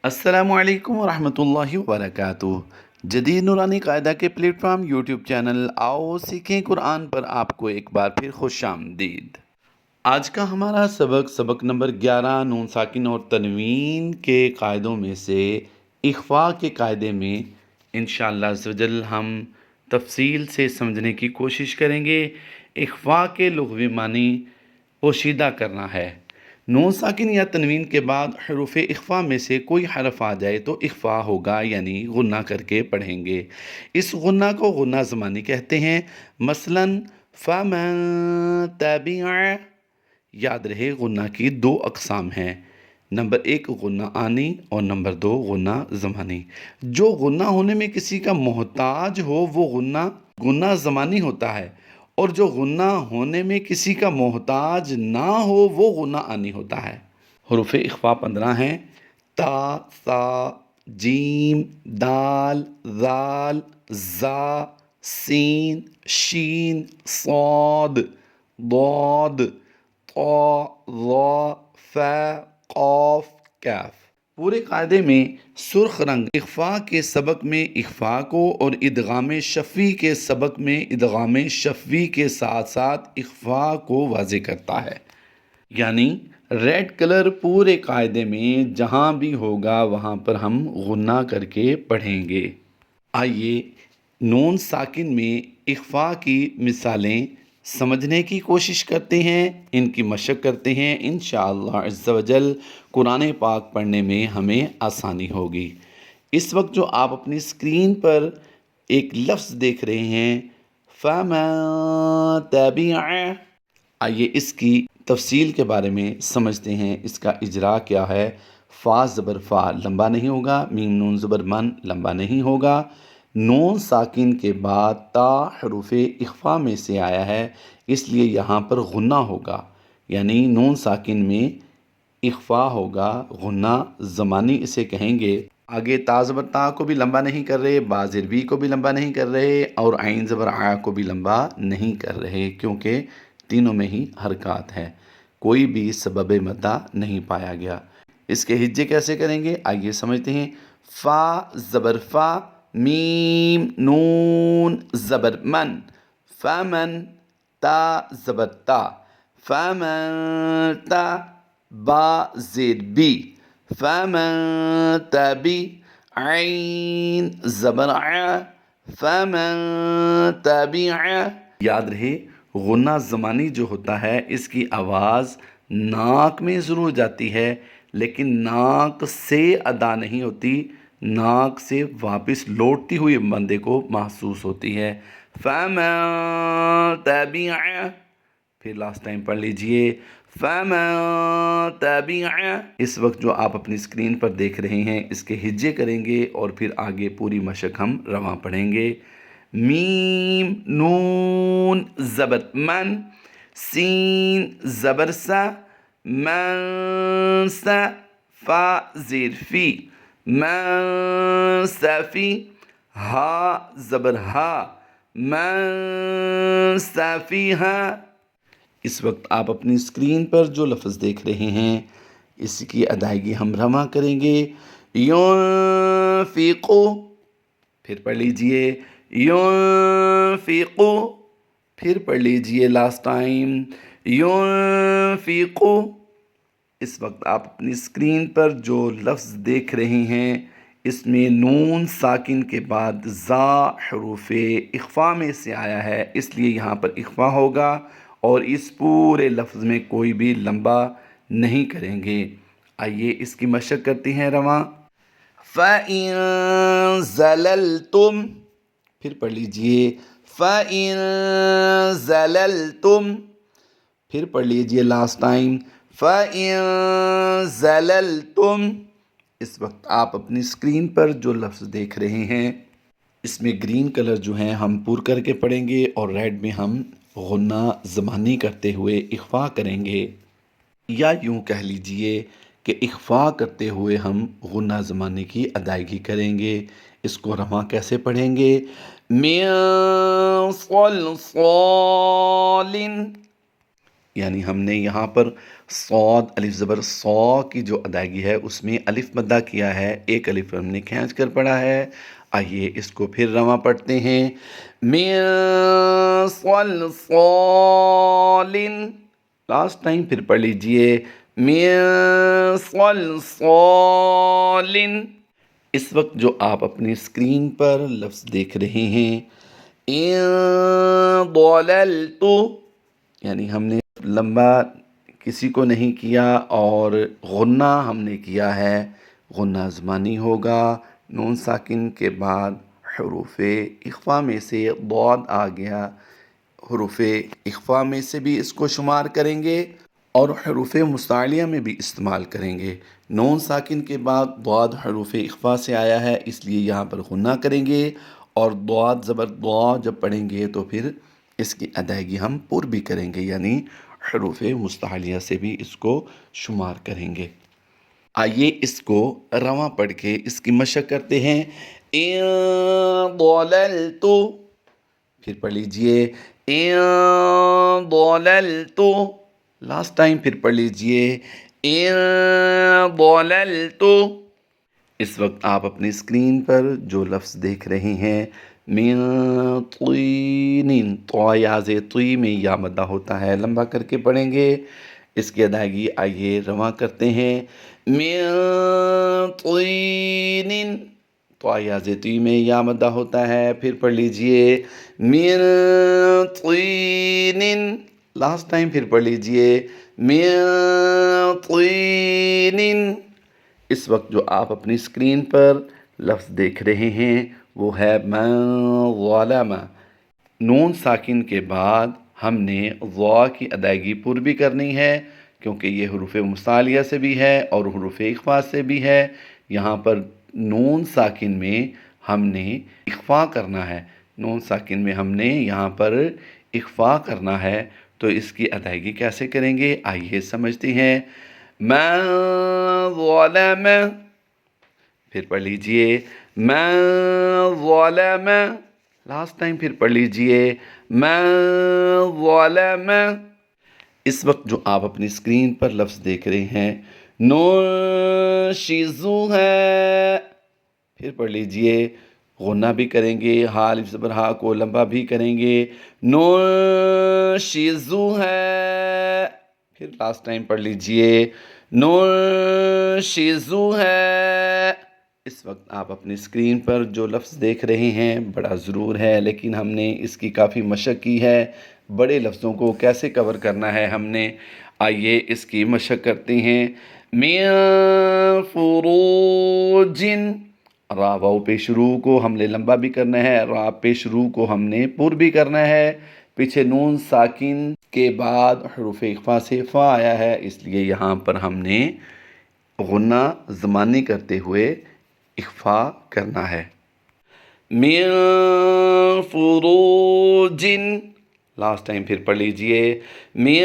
السلام علیکم ورحمۃ اللہ وبرکاتہ۔ جدید نورانی قاعدہ کے پلیٹ فارم یوٹیوب چینل آؤ سیکھیں قرآن پر آپ کو ایک بار پھر خوش آمدید۔ آج کا ہمارا سبق نمبر 11 نون ساکن اور تنوین کے قاعدوں میں سے اخفاء کے قاعدے میں انشاءاللہ عز و جل ہم تفصیل سے سمجھنے کی کوشش کریں گے۔ اخفاء کے لغوی معنی پوشیدہ کرنا ہے۔ نون ساکن یا تنوین کے بعد حروف اخفاء میں سے کوئی حرف آ جائے تو اخفاء ہوگا، یعنی غنہ کر کے پڑھیں گے۔ اس غنہ کو غنہ زمانی کہتے ہیں۔ مثلاً فَمَن تَبِعَ، یاد رہے غنہ کی دو اقسام ہیں، نمبر 1 غنہ آنی اور نمبر 2 غنہ زمانی۔ جو غنہ ہونے میں کسی کا محتاج ہو وہ غنہ زمانی ہوتا ہے، اور جو غنہ ہونے میں کسی کا محتاج نہ ہو وہ غنہ آنی ہوتا ہے۔ حروف اخفاء 15 ہیں: تا، ثا، جیم، دال، ذال، زا، سین، شین، صاد، ضاد، طا، ظا، فا، قاف، کاف۔ پورے قاعدے میں سرخ رنگ اخفاء کے سبق میں اخفاء کو اور ادغام شفوی کے سبق میں ادغام شفوی کے ساتھ ساتھ اخفاء کو واضح کرتا ہے، یعنی ریڈ کلر پورے قاعدے میں جہاں بھی ہوگا وہاں پر ہم غنہ کر کے پڑھیں گے۔ آئیے نون ساکن میں اخفاء کی مثالیں سمجھنے کی کوشش کرتے ہیں، ان کی مشق کرتے ہیں۔ انشاءاللہ عز و جل قرآن پاک پڑھنے میں ہمیں آسانی ہوگی۔ اس وقت جو آپ اپنی اسکرین پر ایک لفظ دیکھ رہے ہیں فَمَن تَبِعَ، آئیے اس کی تفصیل کے بارے میں سمجھتے ہیں۔ اس کا اجرا کیا ہے؟ فا زبر فا لمبا نہیں ہوگا، میم نون زبر من لمبا نہیں ہوگا۔ نون ساکن کے بعد تا حروف اخفاء میں سے آیا ہے، اس لیے یہاں پر غنہ ہوگا، یعنی نون ساکن میں اخفاء ہوگا، غنہ زمانی اسے کہیں گے۔ آگے تا زبر تا کو بھی لمبا نہیں کر رہے، با زیر بی کو بھی لمبا نہیں کر رہے، اور عین زبر آ کو بھی لمبا نہیں کر رہے، کیونکہ تینوں میں ہی حرکات ہے، کوئی بھی سبب مدہ نہیں پایا گیا۔ اس کے ہجے کیسے کریں گے؟ آئیے سمجھتے ہیں۔ فا زبر فا، میم نون زبر من، فمن، تا زبر تا، فمن تا، با زیر بی، فمن تبی، عین زبر ع، فمن تبع۔ یاد رہے غنہ زمانی جو ہوتا ہے اس کی آواز ناک میں ضرور جاتی ہے، لیکن ناک سے ادا نہیں ہوتی، ناک سے واپس لوٹتی ہوئی بندے کو محسوس ہوتی ہے۔ فَمَن تَبِعَ، پھر لاسٹ ٹائم پڑھ لیجئے فَمَن تَبِعَ۔ اس وقت جو آپ اپنی اسکرین پر دیکھ رہے ہیں اس کے ہجے کریں گے اور پھر آگے پوری مشق ہم رواں پڑھیں گے۔ میم نون زبر من، سین زبر سا، من سا، فا زیر فی، من سفی، ہا زبر ہا، من سفیہا۔ اس وقت آپ اپنی اسکرین پر جو لفظ دیکھ رہے ہیں اس کی ادائیگی ہم رواں کریں گے۔ ينفقو، پھر پڑھ لیجئے ينفقو، پھر پڑھ لیجئے لاسٹ ٹائم ينفقو۔ اس وقت آپ اپنی اسکرین پر جو لفظ دیکھ رہے ہیں اس میں نون ساکن کے بعد زا حروف اخفاء میں سے آیا ہے، اس لیے یہاں پر اخفاء ہوگا اور اس پورے لفظ میں کوئی بھی لمبا نہیں کریں گے۔ آئیے اس کی مشق کرتے ہیں رواں۔ فَإِن زَلَلْتُمْ، پھر پڑھ لیجئے فَإِن زَلَلْتُمْ، پھر پڑھ لیجئے لاسٹ ٹائم فَإِن زَلَلْتُمْ۔ اس وقت آپ اپنی اسکرین پر جو لفظ دیکھ رہے ہیں اس میں گرین کلر جو ہیں ہم پور کر کے پڑھیں گے اور ریڈ میں ہم غنہ زمانی کرتے ہوئے اخفاء کریں گے، یا یوں کہہ لیجئے کہ اخفاء کرتے ہوئے ہم غنہ زمانی کی ادائیگی کریں گے۔ اس کو رواں کیسے پڑھیں گے؟ من صلصال، یعنی ہم نے یہاں پر صاد الف زبر صا کی جو ادائیگی ہے اس میں الف مدہ کیا ہے، ایک الف ہم نے کھینچ کر پڑھا ہے۔ آئیے اس کو پھر رواں پڑھتے ہیں۔ من صلصال، لاسٹ ٹائم پھر پڑھ لیجئے من صلصال۔ اس وقت جو آپ اپنی اسکرین پر لفظ دیکھ رہے ہیں ان ضللت، یعنی ہم نے لمبا کسی کو نہیں کیا اور غنہ ہم نے کیا ہے، غنہ زمانی ہوگا۔ نون ساکن کے بعد حروف اخفا میں سے ضاد آ گیا، حروف اخفا میں سے بھی اس کو شمار کریں گے اور حروف مستعلیہ میں بھی استعمال کریں گے۔ نون ساکن کے بعد ضاد حروف اخفا سے آیا ہے، اس لیے یہاں پر غنہ کریں گے، اور ضاد زبر ضا جب پڑھیں گے تو پھر اس کی ادائیگی ہم پر بھی کریں گے، یعنی حروف مستعلیہ سے بھی اس کو شمار کریں گے۔ آئیے اس کو رواں پڑھ کے اس کی مشق کرتے ہیں۔ ان ضللت، پھر پڑھ لیجئے ان ضللت، لاسٹ ٹائم پھر پڑھ لیجئے ان ضللت۔ اس وقت آپ اپنی اسکرین پر جو لفظ دیکھ رہے ہیں من طین، طا یاز طی میں یا مدہ ہوتا ہے، لمبا کر کے پڑھیں گے۔ اس کی ادائیگی آئیے رواں کرتے ہیں۔ من طین، طا یاز طی میں یا مدہ ہوتا ہے، پھر پڑھ لیجئے من طین، لاسٹ ٹائم پھر پڑھ لیجئے من طین۔ اس وقت جو آپ اپنی اسکرین پر لفظ دیکھ رہے ہیں وہ ہے من ظلم۔ نون ساکن کے بعد ہم نے ضا کی ادائیگی پر بھی کرنی ہے، کیونکہ یہ حروف مستعلیہ سے بھی ہے اور حروف اخفا سے بھی ہے۔ یہاں پر نون ساکن میں ہم نے اخفا کرنا ہے، نون ساکن میں ہم نے یہاں پر اخفا کرنا ہے، تو اس کی ادائیگی کیسے کریں گے آئیے سمجھتے ہیں۔ من ظلم، پھر پڑھ لیجئے من ظلم، لاسٹ ٹائم پھر پڑھ لیجئے من ظلم۔ اس وقت جو آپ اپنی اسکرین پر لفظ دیکھ رہے ہیں نون شیزو ہے، پھر پڑھ لیجئے، غنہ بھی کریں گے، ہا الف زبر ہا کو لمبا بھی کریں گے، نون شیزو ہے، پھر لاسٹ ٹائم پڑھ لیجئے نون شیزو ہے۔ اس وقت آپ اپنی اسکرین پر جو لفظ دیکھ رہے ہیں بڑا ضرور ہے، لیکن ہم نے اس کی کافی مشق کی ہے، بڑے لفظوں کو کیسے کور کرنا ہے ہم نے، آئیے اس کی مشق کرتے ہیں۔ من فروج، را واو پیش رو کو ہم نے لمبا بھی کرنا ہے، را پیش رو کو ہم نے پر بھی کرنا ہے۔ پیچھے نون ساکن کے بعد حروف اخفا سے فا آیا ہے، اس لیے یہاں پر ہم نے غنہ زمانی کرتے ہوئے اخفا کرنا ہے۔ من فروج، لاسٹ ٹائم پھر پڑھ لیجئے من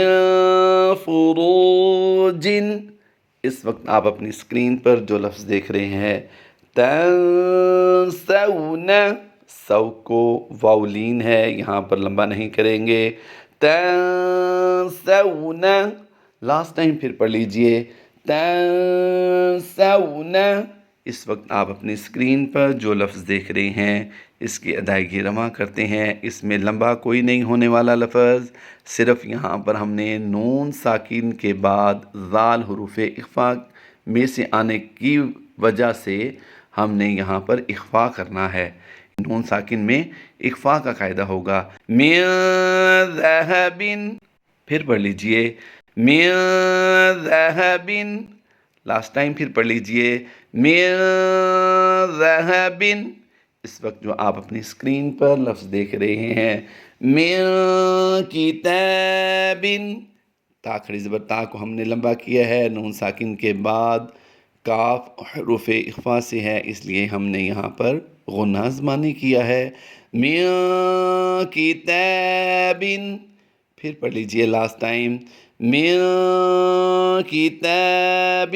فروج۔ اس وقت آپ اپنی اسکرین پر جو لفظ دیکھ رہے ہیں تنسون، سو کو واولین ہے، یہاں پر لمبا نہیں کریں گے، تنسون، لاسٹ ٹائم پھر پڑھ لیجئے تنسون۔ اس وقت آپ اپنی اسکرین پر جو لفظ دیکھ رہے ہیں اس کی ادائیگی رواں کرتے ہیں۔ اس میں لمبا کوئی نہیں ہونے والا لفظ، صرف یہاں پر ہم نے نون ساکن کے بعد ذال حروف اخفا میں سے آنے کی وجہ سے ہم نے یہاں پر اخفا کرنا ہے، نون ساکن میں اخفا کا قاعدہ ہوگا۔ من ذہب، پھر پڑھ لیجئے من ذہب، لاسٹ ٹائم پھر پڑھ لیجئے من ذہب۔ اس وقت جو آپ اپنی اسکرین پر لفظ دیکھ رہے ہیں من کتاب، تا کھڑی زبر تا کو ہم نے لمبا کیا ہے، نون ساکن کے بعد کاف حروف اخفا سے ہے، اس لیے ہم نے یہاں پر غنہ زمانی کیا ہے۔ من کتاب، پھر پڑھ لیجئے لاسٹ ٹائم من کتاب۔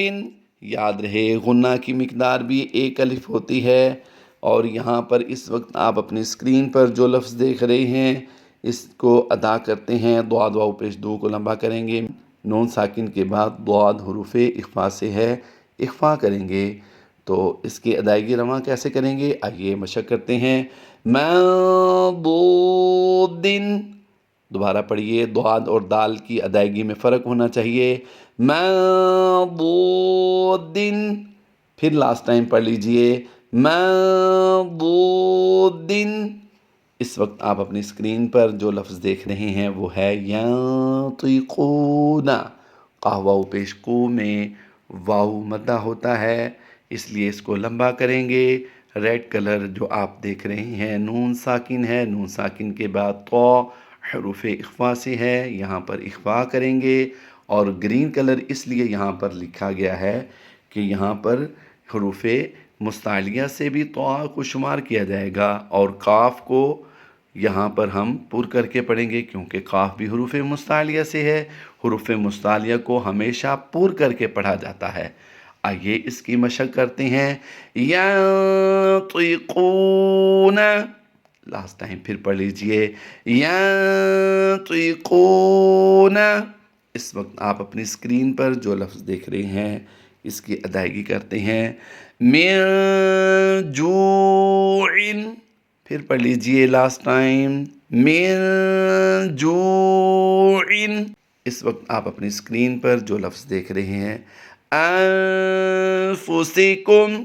یاد رہے غنہ کی مقدار بھی ایک الف ہوتی ہے، اور یہاں پر اس وقت آپ اپنی اسکرین پر جو لفظ دیکھ رہے ہیں اس کو ادا کرتے ہیں، ضاد واو پیش دو کو لمبا کریں گے، نون ساکن کے بعد ضاد حروف اخفا سے ہے، اخفا کریں گے تو اس کی ادائیگی رواں کیسے کریں گے؟ آئیے مشق کرتے ہیں۔ مَضُودٍ، دوبارہ پڑھیے، ضاد اور دال کی ادائیگی میں فرق ہونا چاہیے۔ مَضُودٍ، پھر لاسٹ ٹائم پڑھ لیجئے، مَضُودٍ۔ اس وقت آپ اپنی اسکرین پر جو لفظ دیکھ رہے ہیں وہ ہے يَنطِقُونَ، قاف واو پیش قو میں واو مدہ ہوتا ہے، اس لیے اس کو لمبا کریں گے۔ ریڈ کلر جو آپ دیکھ رہے ہیں نون ساکن ہے، نون ساکن کے بعد طا حروف اخفا سے ہے، یہاں پر اخفا کریں گے، اور گرین کلر اس لیے یہاں پر لکھا گیا ہے کہ یہاں پر حروف مستعلیہ سے بھی طا کو شمار کیا جائے گا، اور قاف کو یہاں پر ہم پر کر کے پڑھیں گے کیونکہ قاف بھی حروف مستعلیہ سے ہے، حروف مستعلیہ کو ہمیشہ پر کر کے پڑھا جاتا ہے۔ آئیے اس کی مشق کرتے ہیں۔ يَنطِقُونَ، لاسٹ ٹائم پھر پڑھ لیجئے، يَنطِقُونَ۔ اس وقت آپ اپنی اسکرین پر جو لفظ دیکھ رہے ہیں اس کی ادائیگی کرتے ہیں۔ مِن جُوعٍ، پھر پڑھ لیجئے لاسٹ ٹائم، مِن جُوعٍ۔ اس وقت آپ اپنی اسکرین پر جو لفظ دیکھ رہے ہیں أَنفُسِكُمْ،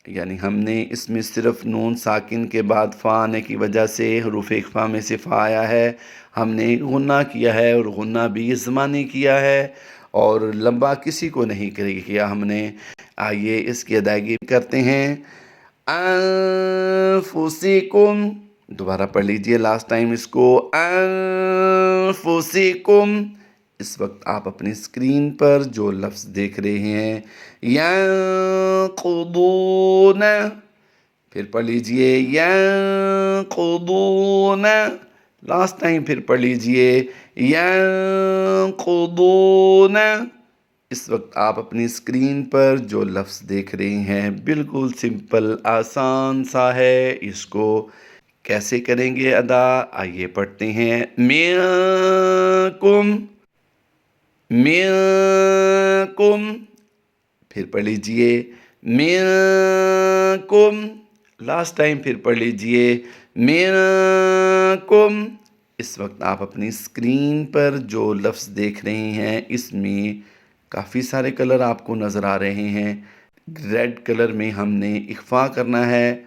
یعنی ہم نے اس میں صرف نون ساکن کے بعد فا آنے کی وجہ سے حروف اخفا میں سے فا آیا ہے، ہم نے غنہ کیا ہے، اور غنہ بھی زمانی کیا ہے، اور لمبا کسی کو نہیں کیا ہم نے۔ آئیے اس کی ادائیگی کرتے ہیں۔ أَنفُسِكُمْ، دوبارہ پڑھ لیجئے لاسٹ ٹائم اس کو، أَنفُسِكُمْ۔ اس وقت آپ اپنی اسکرین پر جو لفظ دیکھ رہے ہیں يَنقُضُونَ، پھر پڑھ لیجئے يَنقُضُونَ، لاسٹ ٹائم پھر پڑھ لیجئے يَنقُضُونَ۔ اس وقت آپ اپنی اسکرین پر جو لفظ دیکھ رہے ہیں بالکل سمپل آسان سا ہے، اس کو کیسے کریں گے ادا؟ آئیے پڑھتے ہیں۔ مِنکُم، مِنکُم، پھر پڑھ لیجئے مِنکُم، لاسٹ ٹائم پھر پڑھ لیجئے مِنکُم۔ اس وقت آپ اپنی اسکرین پر جو لفظ دیکھ رہے ہیں اس میں کافی سارے کلر آپ کو نظر آ رہے ہیں۔ ریڈ کلر میں ہم نے اخفا کرنا ہے،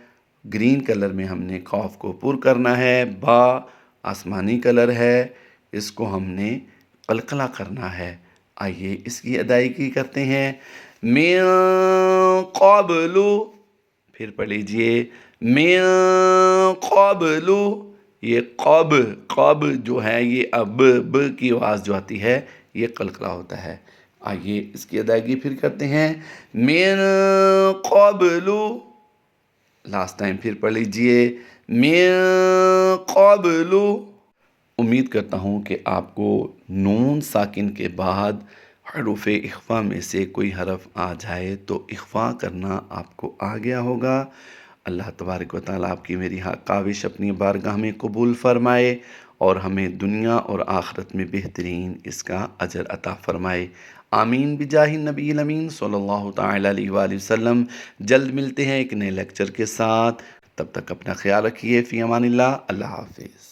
گرین کلر میں ہم نے قاف کو پر کرنا ہے، با آسمانی کلر ہے، اس کو ہم نے قلقلہ کرنا ہے۔ آئیے اس کی ادائیگی کرتے ہیں۔ مِن قَبْلُ، پھر پڑھ لیجئے مِن قَبْلُ، یہ قب جو ہے یہ اب ب کی آواز جو آتی ہے یہ قلقلہ ہوتا ہے۔ آئیے اس کی ادائیگی پھر کرتے ہیں۔ مِن قَبْلُ، لاسٹ ٹائم پھر پڑھ لیجئے مِن قَبْلُ۔ امید کرتا ہوں کہ آپ کو نون ساکن کے بعد حروف اخفا میں سے کوئی حرف آ جائے تو اخفا کرنا آپ کو آ گیا ہوگا۔ اللہ تبارک و تعالیٰ آپ کی میری کاوش اپنی بارگاہ میں قبول فرمائے، اور ہمیں دنیا اور آخرت میں بہترین اس کا اجر عطا فرمائے۔ آمین بجاہ النبی الامین صلی اللہ تعالیٰ علیہ وآلہ وسلم۔ جلد ملتے ہیں ایک نئے لیکچر کے ساتھ، تب تک اپنا خیال رکھیے۔ فی امان اللہ، اللہ حافظ۔